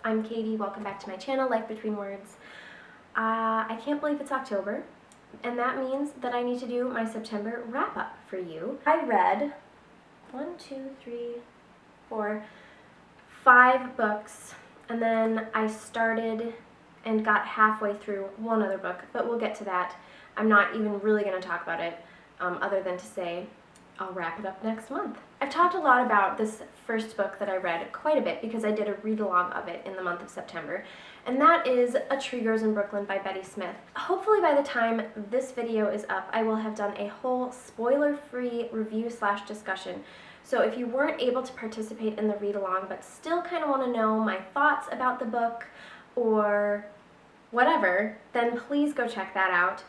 I'm Katie, welcome back to my channel, Life Between Words. I can't believe it's October, and that means that I need to do my September wrap-up for you. I read 5 books, and then I started and got halfway through one other book, but we'll get to that. I'm not even really going to talk about it, other than to say I'll wrap it up next month. I've talked a lot about this first book that I read quite a bit because I did a read-along of it in the month of September, and that is A Tree Grows in Brooklyn by Betty Smith. Hopefully by the time this video is up, I will have done a whole spoiler-free review/discussion. So if you weren't able to participate in the read-along but still kind of want to know my thoughts about the book or whatever, then please go check that out.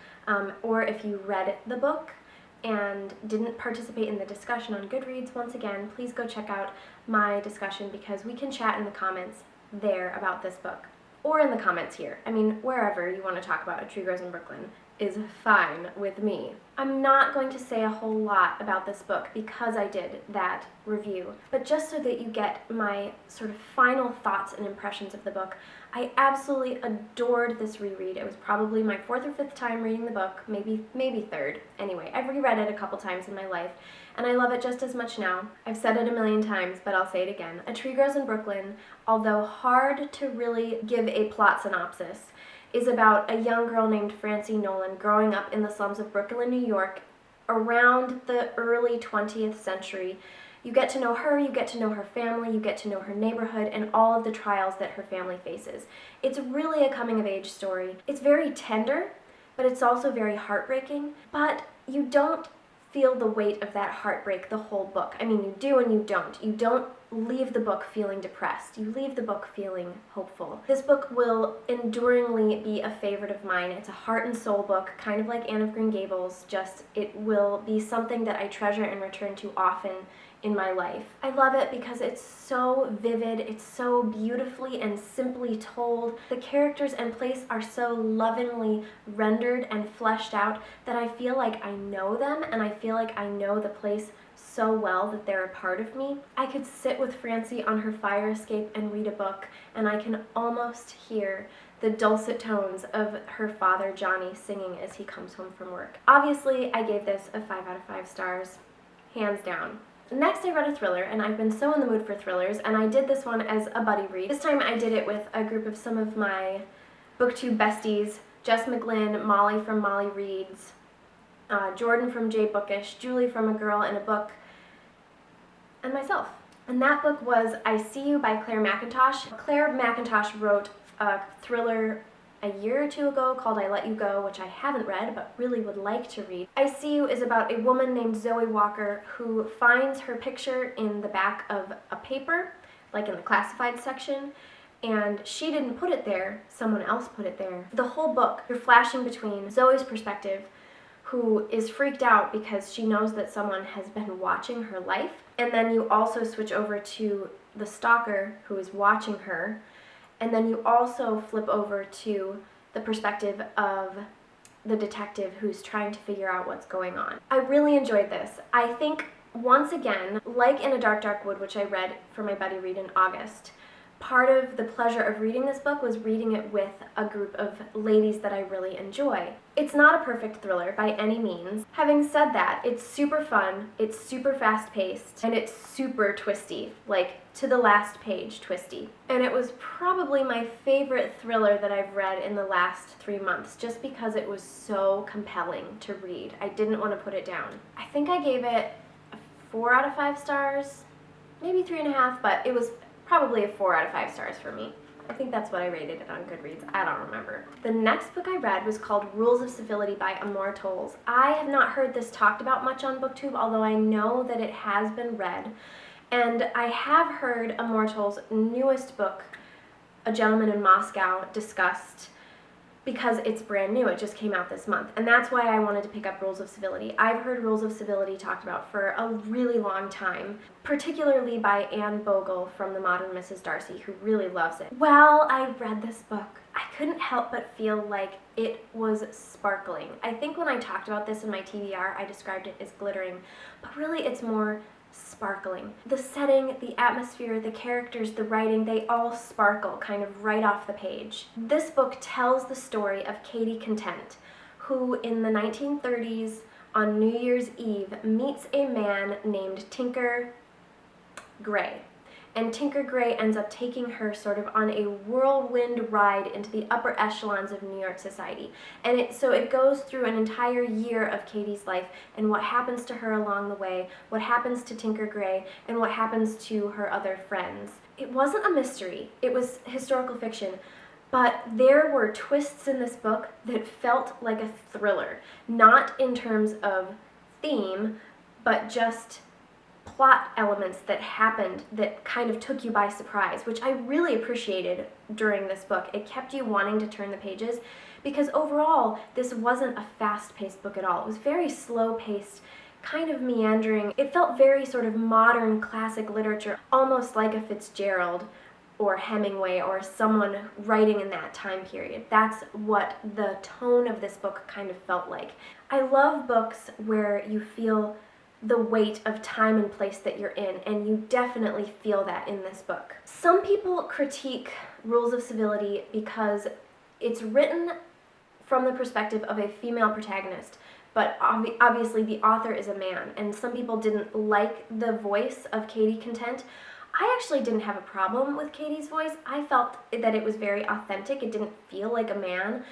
Or if you read the book and didn't participate in the discussion on Goodreads, once again, please go check out my discussion because we can chat in the comments there about this book. Or in the comments here. I mean, wherever you want to talk about A Tree Grows in Brooklyn is fine with me. I'm not going to say a whole lot about this book because I did that review, but just so that you get my sort of final thoughts and impressions of the book, I absolutely adored this reread. It was probably my 4th or 5th time reading the book, maybe 3rd. Anyway, I've reread it a couple times in my life, and I love it just as much now. I've said it a million times, but I'll say it again. A Tree Grows in Brooklyn, although hard to really give a plot synopsis, is about a young girl named Francie Nolan growing up in the slums of Brooklyn, New York, around the early 20th century. You get to know her, you get to know her family, you get to know her neighborhood, and all of the trials that her family faces. It's really a coming-of-age story. It's very tender, but it's also very heartbreaking, but you don't feel the weight of that heartbreak the whole book. I mean, you do and you don't. You don't leave the book feeling depressed. You leave the book feeling hopeful. This book will enduringly be a favorite of mine. It's a heart and soul book, kind of like Anne of Green Gables, just it will be something that I treasure and return to often in my life. I love it because it's so vivid, it's so beautifully and simply told. The characters and place are so lovingly rendered and fleshed out that I feel like I know them, and I feel like I know the place so well that they're a part of me. I could sit with Francie on her fire escape and read a book, and I can almost hear the dulcet tones of her father Johnny singing as he comes home from work. Obviously, I gave this a 5 out of 5 stars, hands down. Next, I read a thriller, and I've been so in the mood for thrillers, and I did this one as a buddy read. This time I did it with a group of some of my BookTube besties, Jess McGlynn, Molly from Molly Reads, Jordan from J Bookish, Julie from A Girl in a Book, and myself. And that book was I See You by Claire McIntosh. Claire McIntosh wrote a thriller a year or 2 ago called I Let You Go, which I haven't read but really would like to read. I See You is about a woman named Zoe Walker who finds her picture in the back of a paper, like in the classified section, and she didn't put it there, someone else put it there. The whole book, you're flashing between Zoe's perspective, who is freaked out because she knows that someone has been watching her life, and then you also switch over to the stalker who is watching her, and then you also flip over to the perspective of the detective who's trying to figure out what's going on. I really enjoyed this. I think, once again, like In a Dark, Dark Wood, which I read for my buddy read in August, part of the pleasure of reading this book was reading it with a group of ladies that I really enjoy. It's not a perfect thriller by any means. Having said that, it's super fun, it's super fast-paced, and it's super twisty, like to the last page twisty. And it was probably my favorite thriller that I've read in the last 3 months, just because it was so compelling to read. I didn't want to put it down. I think I gave it a 4 out of 5 stars, maybe 3.5, but it was probably a 4 out of 5 stars for me. I think that's what I rated it on Goodreads. I don't remember. The next book I read was called Rules of Civility by Amor Towles. I have not heard this talked about much on BookTube, although I know that it has been read. And I have heard Amor Towles' newest book, A Gentleman in Moscow, discussed because it's brand new. It just came out this month. And that's why I wanted to pick up Rules of Civility. I've heard Rules of Civility talked about for a really long time, particularly by Anne Bogle from The Modern Mrs. Darcy, who really loves it. While I read this book, I couldn't help but feel like it was sparkling. I think when I talked about this in my TBR, I described it as glittering, but really it's more sparkling. The setting, the atmosphere, the characters, the writing, they all sparkle kind of right off the page. This book tells the story of Katie Content, who in the 1930s on New Year's Eve meets a man named Tinker Gray. And Tinker Gray ends up taking her sort of on a whirlwind ride into the upper echelons of New York society. And so it goes through an entire year of Katie's life and what happens to her along the way, what happens to Tinker Gray, and what happens to her other friends. It wasn't a mystery, it was historical fiction, but there were twists in this book that felt like a thriller, not in terms of theme, but just plot elements that happened that kind of took you by surprise, which I really appreciated during this book. It kept you wanting to turn the pages because overall this wasn't a fast-paced book at all. It was very slow-paced, kind of meandering. It felt very sort of modern classic literature, almost like a Fitzgerald or Hemingway or someone writing in that time period. That's what the tone of this book kind of felt like. I love books where you feel the weight of time and place that you're in, and you definitely feel that in this book. Some people critique Rules of Civility because it's written from the perspective of a female protagonist, but obviously the author is a man, and some people didn't like the voice of Katie Content. I actually didn't have a problem with Katie's voice. I felt that it was very authentic. It didn't feel like a man,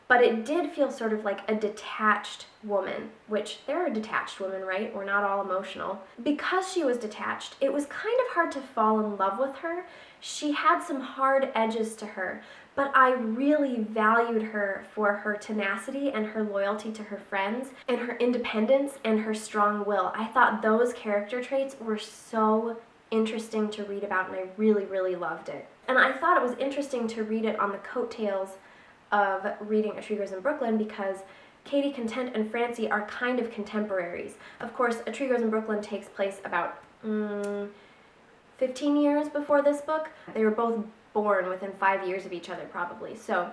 but it did feel sort of like a detached woman, which there are detached women, right? We're not all emotional. Because she was detached, it was kind of hard to fall in love with her. She had some hard edges to her, but I really valued her for her tenacity and her loyalty to her friends and her independence and her strong will. I thought those character traits were so interesting to read about, and I really, really loved it. And I thought it was interesting to read it on the coattails of reading A Tree Grows in Brooklyn because Katie Content and Francie are kind of contemporaries. Of course, A Tree Grows in Brooklyn takes place about 15 years before this book. They were both born within 5 years of each other probably, so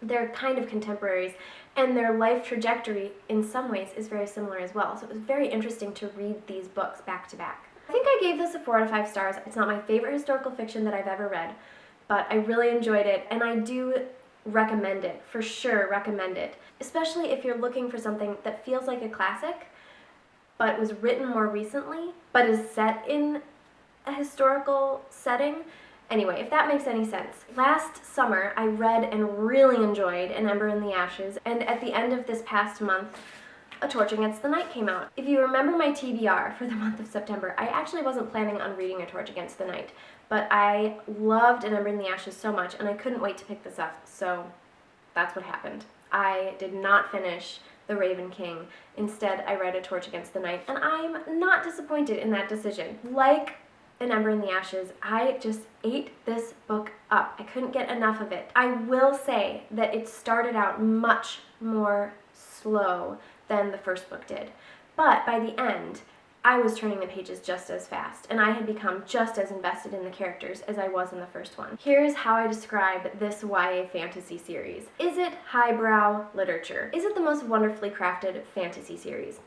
they're kind of contemporaries, and their life trajectory in some ways is very similar as well. So it was very interesting to read these books back to back. I think I gave this a 4 out of 5 stars. It's not my favorite historical fiction that I've ever read, but I really enjoyed it, and I do recommend it, for sure recommend it, especially if you're looking for something that feels like a classic but was written more recently but is set in a historical setting. Anyway, if that makes any sense. Last summer I read and really enjoyed An Ember in the Ashes, and at the end of this past month A Torch Against the Night came out. If you remember my TBR for the month of September, I actually wasn't planning on reading A Torch Against the Night, but I loved An Ember in the Ashes so much, and I couldn't wait to pick this up, so that's what happened. I did not finish The Raven King. Instead, I read A Torch Against the Night, and I'm not disappointed in that decision. Like An Ember in the Ashes, I just ate this book up. I couldn't get enough of it. I will say that it started out much more slow than the first book did, but by the end, I was turning the pages just as fast, and I had become just as invested in the characters as I was in the first one. Here's how I describe this YA fantasy series. Is it highbrow literature? Is it the most wonderfully crafted fantasy series?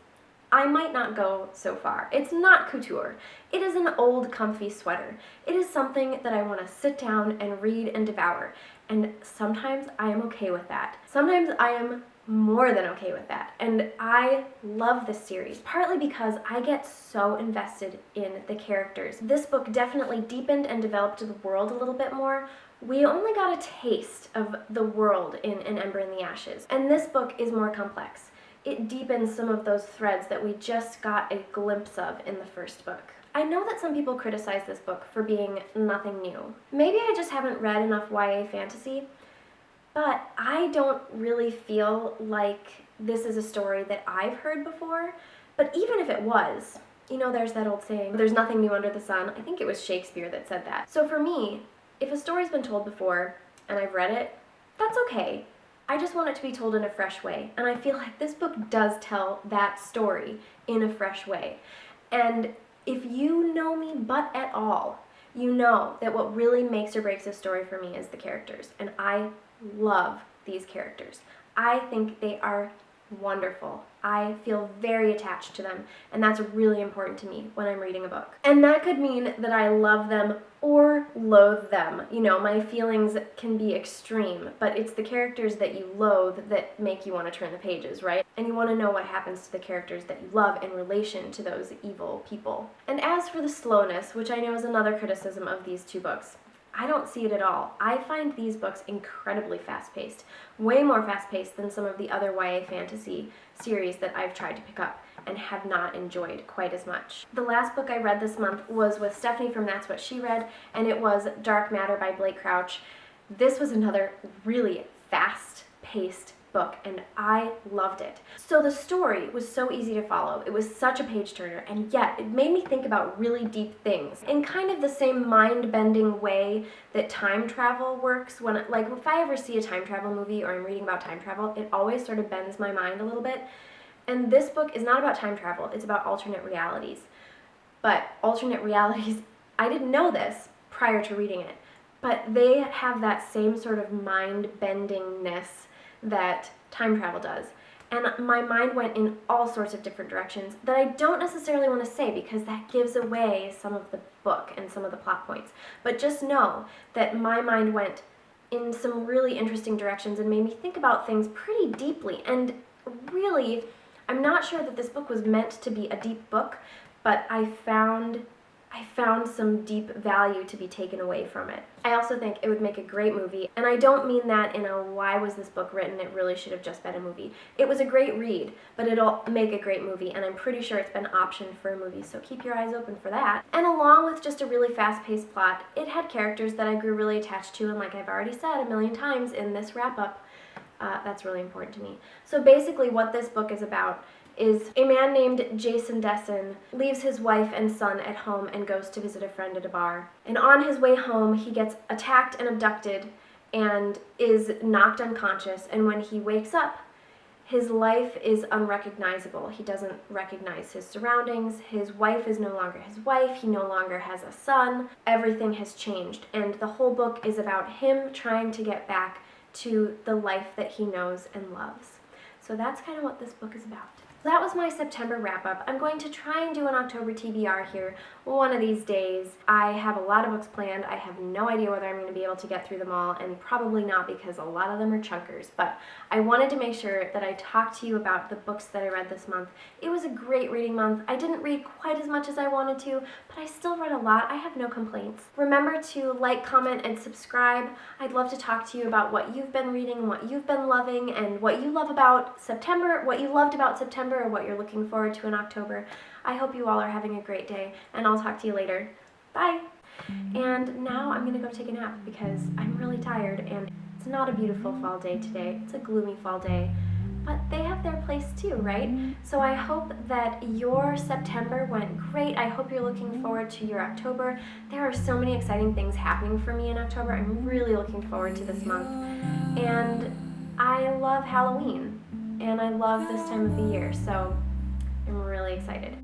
I might not go so far. It's not couture. It is an old, comfy sweater. It is something that I want to sit down and read and devour, and sometimes I am okay with that. Sometimes I am more than okay with that. And I love this series, partly because I get so invested in the characters. This book definitely deepened and developed the world a little bit more. We only got a taste of the world in An Ember in the Ashes, and this book is more complex. It deepens some of those threads that we just got a glimpse of in the first book. I know that some people criticize this book for being nothing new. Maybe I just haven't read enough YA fantasy, but I don't really feel like this is a story that I've heard before. But even if it was, you know, there's that old saying, there's nothing new under the sun. I think it was Shakespeare that said that. So for me, if a story's been told before and I've read it, that's okay. I just want it to be told in a fresh way. And I feel like this book does tell that story in a fresh way. And if you know me but at all, you know that what really makes or breaks a story for me is the characters. And I love these characters. I think they are wonderful. I feel very attached to them, and that's really important to me when I'm reading a book. And that could mean that I love them or loathe them. You know, my feelings can be extreme, but it's the characters that you loathe that make you want to turn the pages, right? And you want to know what happens to the characters that you love in relation to those evil people. And as for the slowness, which I know is another criticism of these two books, I don't see it at all. I find these books incredibly fast-paced, way more fast-paced than some of the other YA fantasy series that I've tried to pick up and have not enjoyed quite as much. The last book I read this month was with Stephanie from That's What She Read, and it was Dark Matter by Blake Crouch. This was another really fast-paced book, and I loved it. So the story was so easy to follow. It was such a page turner, and yet it made me think about really deep things in kind of the same mind-bending way that time travel works. When, like, if I ever see a time travel movie or I'm reading about time travel, it always sort of bends my mind a little bit. And this book is not about time travel, it's about alternate realities. But alternate realities, I didn't know this prior to reading it, but they have that same sort of mind-bendingness that time travel does. And my mind went in all sorts of different directions that I don't necessarily want to say because that gives away some of the book and some of the plot points. But just know that my mind went in some really interesting directions and made me think about things pretty deeply. And really, I'm not sure that this book was meant to be a deep book, but I found some deep value to be taken away from it. I also think it would make a great movie, and I don't mean that in a why was this book written, it really should have just been a movie. It was a great read, but it'll make a great movie, and I'm pretty sure it's been optioned for a movie, so keep your eyes open for that. And along with just a really fast-paced plot, it had characters that I grew really attached to, and like I've already said a million times in this wrap-up, that's really important to me. So basically what this book is about is a man named Jason Desson leaves his wife and son at home and goes to visit a friend at a bar. And on his way home, he gets attacked and abducted and is knocked unconscious. And when he wakes up, his life is unrecognizable. He doesn't recognize his surroundings. His wife is no longer his wife. He no longer has a son. Everything has changed. And the whole book is about him trying to get back to the life that he knows and loves. So that's kind of what this book is about. That was my September wrap-up. I'm going to try and do an October TBR here one of these days. I have a lot of books planned. I have no idea whether I'm going to be able to get through them all, and probably not because a lot of them are chunkers. But I wanted to make sure that I talked to you about the books that I read this month. It was a great reading month. I didn't read quite as much as I wanted to, but I still read a lot. I have no complaints. Remember to like, comment, and subscribe. I'd love to talk to you about what you've been reading, what you've been loving, and what you love about September, what you loved about September, or what you're looking forward to in October. I hope you all are having a great day, and I'll talk to you later. Bye! And now I'm gonna go take a nap because I'm really tired, and it's not a beautiful fall day today. It's a gloomy fall day, but they have their place too, right? So I hope that your September went great. I hope you're looking forward to your October. There are so many exciting things happening for me in October. I'm really looking forward to this month. And I love Halloween. And I love this time of the year, so I'm really excited.